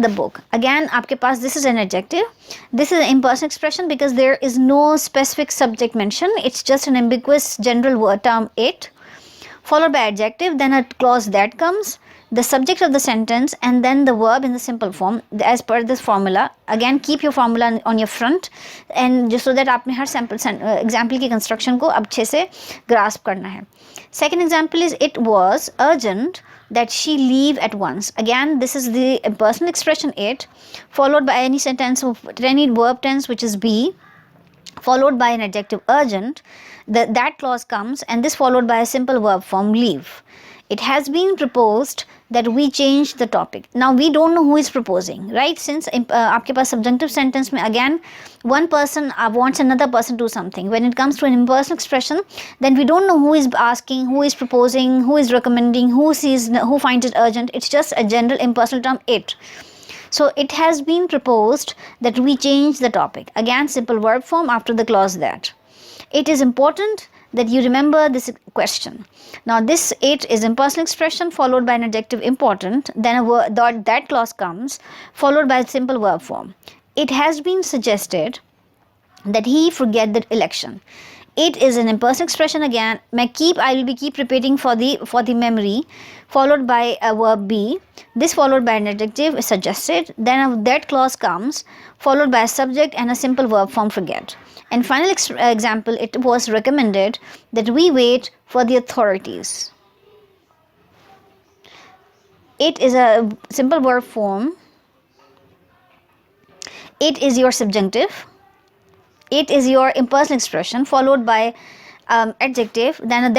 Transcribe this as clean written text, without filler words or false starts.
the book. Again आपके पास this is an adjective, this is an impersonal expression because there is no specific subject mentioned, it's just an ambiguous general word term it, followed by adjective, then a clause that comes, the subject of the sentence, and then the verb in the simple form as per this formula. Again keep your formula on your front and just so that आपने हर example की construction को अच्छे से grasp करना है. Second example is it was urgent that she leave at once. Again this is the impersonal expression it, followed by any sentence of any verb tense which is be, followed by an adjective urgent, that clause comes, and this followed by a simple verb form leave. It has been proposed that we change the topic. Now we don't know who is proposing, right? Since आपके पास subjunctive sentence में again one person wants another person to do something. When it comes to an impersonal expression, then we don't know who is asking, who is proposing, who is recommending, who finds it urgent. It's just a general impersonal term it. So it has been proposed that we change the topic. Again simple verb form after the clause that. It is important that you remember this question. Now this it is impersonal expression followed by an adjective important, then that clause comes followed by a simple verb form. It has been suggested that he forget the election. It is an impersonal expression again. I will be keep repeating for the memory, followed by a verb be. This followed by an adjective is suggested. Then that clause comes, followed by a subject and a simple verb form forget. And final example, it was recommended that we wait for the authorities. It is a simple verb form. It is your subjunctive. It is your impersonal expression followed by adjective, then that